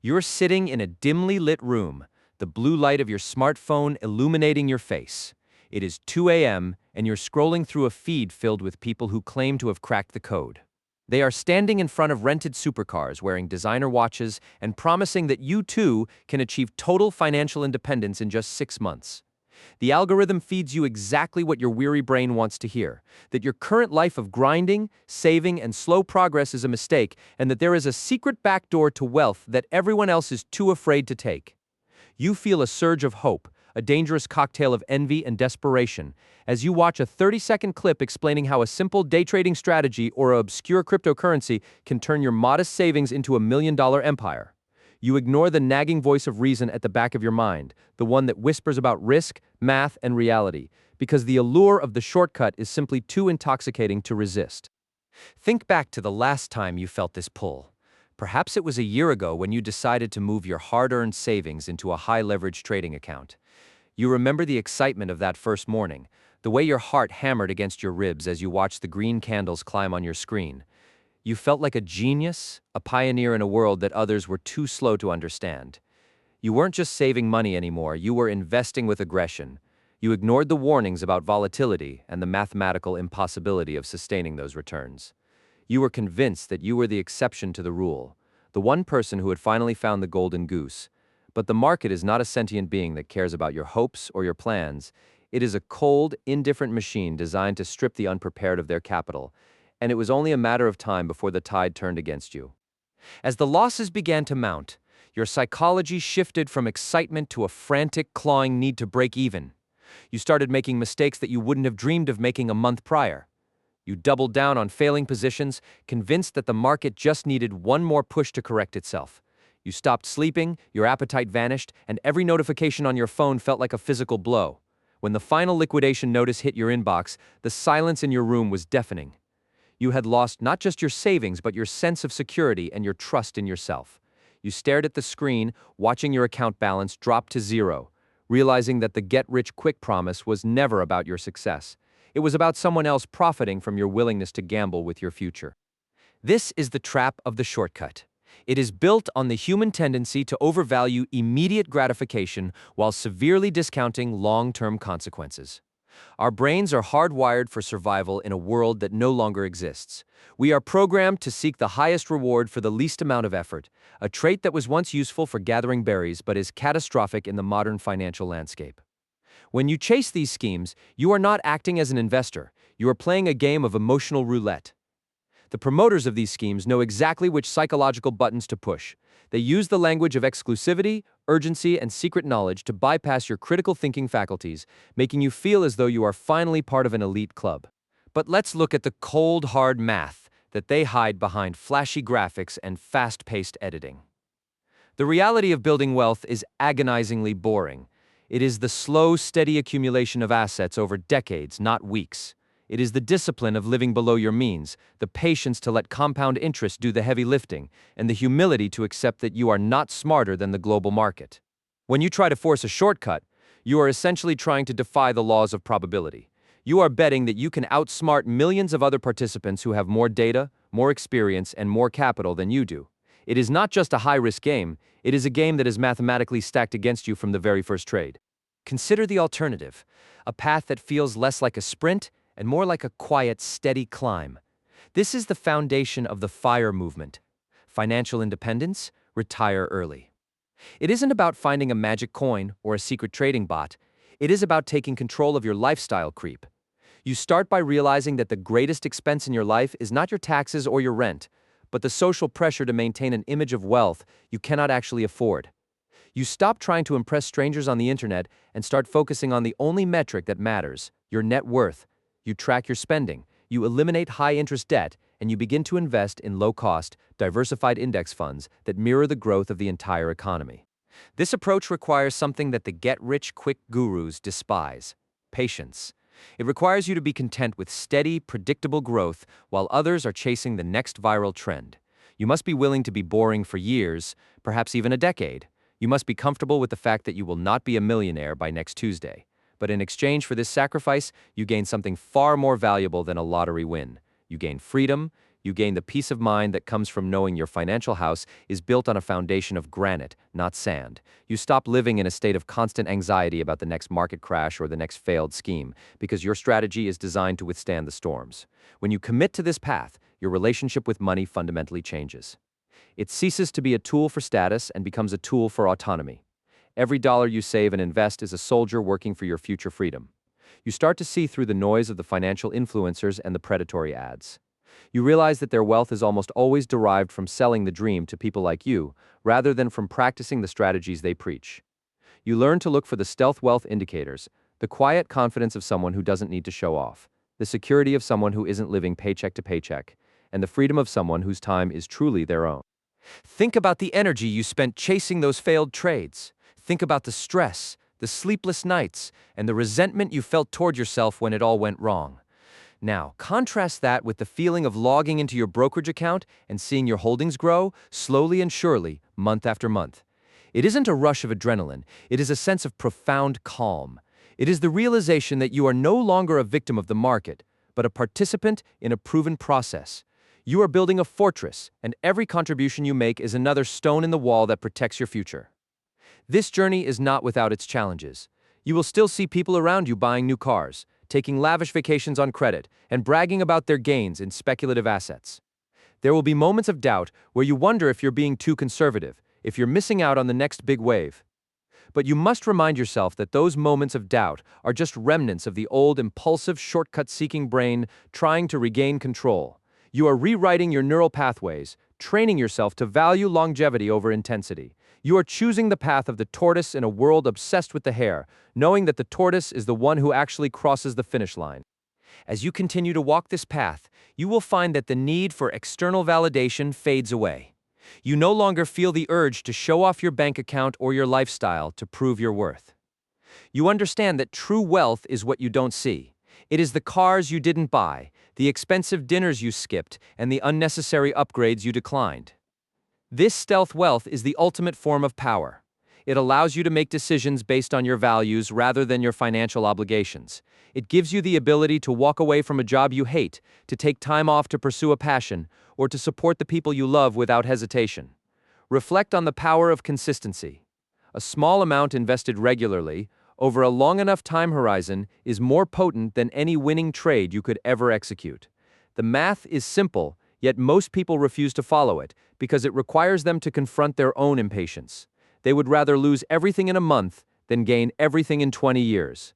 You're sitting in a dimly lit room, the blue light of your smartphone illuminating your face. It is 2 a.m., and you're scrolling through a feed filled with people who claim to have cracked the code. They are standing in front of rented supercars wearing designer watches and promising that you too can achieve total financial independence in just 6 months. The algorithm feeds you exactly what your weary brain wants to hear, that your current life of grinding, saving, and slow progress is a mistake, and that there is a secret backdoor to wealth that everyone else is too afraid to take. You feel a surge of hope, a dangerous cocktail of envy and desperation, as you watch a 30-second clip explaining how a simple day trading strategy or an obscure cryptocurrency can turn your modest savings into a $1 million empire. You ignore the nagging voice of reason at the back of your mind, the one that whispers about risk, math, and reality, because the allure of the shortcut is simply too intoxicating to resist. Think back to the last time you felt this pull. Perhaps it was a year ago when you decided to move your hard-earned savings into a high-leverage trading account. You remember the excitement of that first morning, the way your heart hammered against your ribs as you watched the green candles climb on your screen. You felt like a genius, a pioneer in a world that others were too slow to understand. You weren't just saving money anymore, you were investing with aggression. You ignored the warnings about volatility and the mathematical impossibility of sustaining those returns. You were convinced that you were the exception to the rule, the one person who had finally found the golden goose. But the market is not a sentient being that cares about your hopes or your plans. It is a cold, indifferent machine designed to strip the unprepared of their capital, and it was only a matter of time before the tide turned against you. As the losses began to mount, your psychology shifted from excitement to a frantic, clawing need to break even. You started making mistakes that you wouldn't have dreamed of making a month prior. You doubled down on failing positions, convinced that the market just needed one more push to correct itself. You stopped sleeping, your appetite vanished, and every notification on your phone felt like a physical blow. When the final liquidation notice hit your inbox, the silence in your room was deafening. You had lost not just your savings, but your sense of security and your trust in yourself. You stared at the screen, watching your account balance drop to zero, realizing that the get-rich-quick promise was never about your success. It was about someone else profiting from your willingness to gamble with your future. This is the trap of the shortcut. It is built on the human tendency to overvalue immediate gratification while severely discounting long-term consequences. Our brains are hardwired for survival in a world that no longer exists. We are programmed to seek the highest reward for the least amount of effort, a trait that was once useful for gathering berries but is catastrophic in the modern financial landscape. When you chase these schemes, you are not acting as an investor, you are playing a game of emotional roulette. The promoters of these schemes know exactly which psychological buttons to push. They use the language of exclusivity, urgency, and secret knowledge to bypass your critical thinking faculties, making you feel as though you are finally part of an elite club. But let's look at the cold, hard math that they hide behind flashy graphics and fast-paced editing. The reality of building wealth is agonizingly boring. It is the slow, steady accumulation of assets over decades, not weeks. It is the discipline of living below your means, the patience to let compound interest do the heavy lifting, and the humility to accept that you are not smarter than the global market. When you try to force a shortcut, you are essentially trying to defy the laws of probability. You are betting that you can outsmart millions of other participants who have more data, more experience, and more capital than you do. It is not just a high-risk game, it is a game that is mathematically stacked against you from the very first trade. Consider the alternative, a path that feels less like a sprint and more like a quiet, steady climb. This is the foundation of the FIRE movement. Financial independence, retire early. It isn't about finding a magic coin or a secret trading bot. It is about taking control of your lifestyle creep. You start by realizing that the greatest expense in your life is not your taxes or your rent, but the social pressure to maintain an image of wealth you cannot actually afford. You stop trying to impress strangers on the internet and start focusing on the only metric that matters, your net worth. You track your spending, you eliminate high-interest debt, and you begin to invest in low-cost, diversified index funds that mirror the growth of the entire economy. This approach requires something that the get-rich-quick gurus despise: patience. It requires you to be content with steady, predictable growth while others are chasing the next viral trend. You must be willing to be boring for years, perhaps even a decade. You must be comfortable with the fact that you will not be a millionaire by next Tuesday. But in exchange for this sacrifice, you gain something far more valuable than a lottery win. You gain freedom, You gain the peace of mind that comes from knowing your financial house is built on a foundation of granite, not sand. You stop living in a state of constant anxiety about the next market crash or the next failed scheme, because your strategy is designed to withstand the storms. When you commit to this path, your relationship with money fundamentally changes. It ceases to be a tool for status and becomes a tool for autonomy. Every dollar you save and invest is a soldier working for your future freedom. You start to see through the noise of the financial influencers and the predatory ads. You realize that their wealth is almost always derived from selling the dream to people like you, rather than from practicing the strategies they preach. You learn to look for the stealth wealth indicators, the quiet confidence of someone who doesn't need to show off, the security of someone who isn't living paycheck to paycheck, and the freedom of someone whose time is truly their own. Think about the energy you spent chasing those failed trades. Think about the stress, the sleepless nights, and the resentment you felt toward yourself when it all went wrong. Now, contrast that with the feeling of logging into your brokerage account and seeing your holdings grow, slowly and surely, month after month. It isn't a rush of adrenaline, it is a sense of profound calm. It is the realization that you are no longer a victim of the market, but a participant in a proven process. You are building a fortress, and every contribution you make is another stone in the wall that protects your future. This journey is not without its challenges. You will still see people around you buying new cars, taking lavish vacations on credit, and bragging about their gains in speculative assets. There will be moments of doubt where you wonder if you're being too conservative, if you're missing out on the next big wave. But you must remind yourself that those moments of doubt are just remnants of the old impulsive, shortcut-seeking brain trying to regain control. You are rewriting your neural pathways, training yourself to value longevity over intensity. You are choosing the path of the tortoise in a world obsessed with the hare, knowing that the tortoise is the one who actually crosses the finish line. As you continue to walk this path, you will find that the need for external validation fades away. You no longer feel the urge to show off your bank account or your lifestyle to prove your worth. You understand that true wealth is what you don't see. It is the cars you didn't buy, the expensive dinners you skipped, and the unnecessary upgrades you declined. This stealth wealth is the ultimate form of power. It allows you to make decisions based on your values rather than your financial obligations. It gives you the ability to walk away from a job you hate, to take time off to pursue a passion, or to support the people you love without hesitation. Reflect on the power of consistency. A small amount invested regularly, over a long enough time horizon, is more potent than any winning trade you could ever execute. The math is simple, yet most people refuse to follow it because it requires them to confront their own impatience. They would rather lose everything in a month than gain everything in 20 years.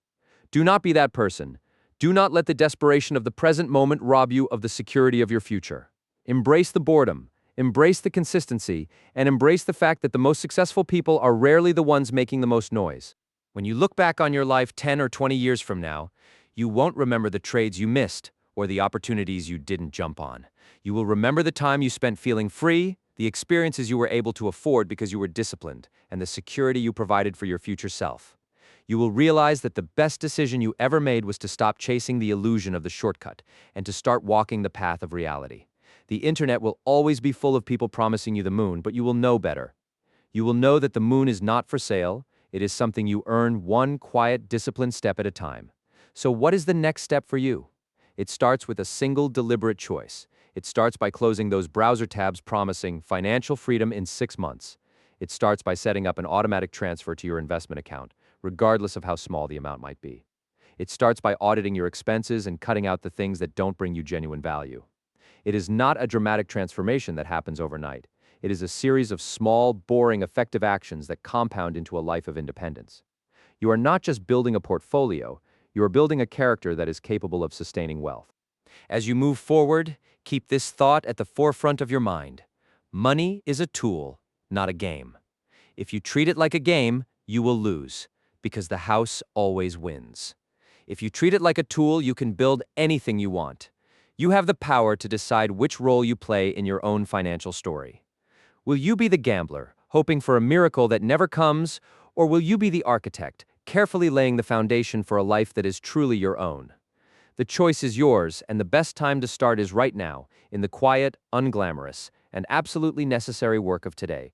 Do not be that person. Do not let the desperation of the present moment rob you of the security of your future. Embrace the boredom, embrace the consistency, and embrace the fact that the most successful people are rarely the ones making the most noise. When you look back on your life 10 or 20 years from now, you won't remember the trades you missed or the opportunities you didn't jump on. You will remember the time you spent feeling free, the experiences you were able to afford because you were disciplined, and the security you provided for your future self. You will realize that the best decision you ever made was to stop chasing the illusion of the shortcut and to start walking the path of reality. The internet will always be full of people promising you the moon, but you will know better. You will know that the moon is not for sale. It is something you earn one quiet, disciplined step at a time. So what is the next step for you? It starts with a single deliberate choice. It starts by closing those browser tabs promising financial freedom in 6 months. It starts by setting up an automatic transfer to your investment account, regardless of how small the amount might be. It starts by auditing your expenses and cutting out the things that don't bring you genuine value. It is not a dramatic transformation that happens overnight. It is a series of small, boring, effective actions that compound into a life of independence. You are not just building a portfolio, you are building a character that is capable of sustaining wealth. As you move forward, keep this thought at the forefront of your mind. Money is a tool, not a game. If you treat it like a game, you will lose, because the house always wins. If you treat it like a tool, you can build anything you want. You have the power to decide which role you play in your own financial story. Will you be the gambler, hoping for a miracle that never comes, or will you be the architect, carefully laying the foundation for a life that is truly your own? The choice is yours, and the best time to start is right now, in the quiet, unglamorous, and absolutely necessary work of today.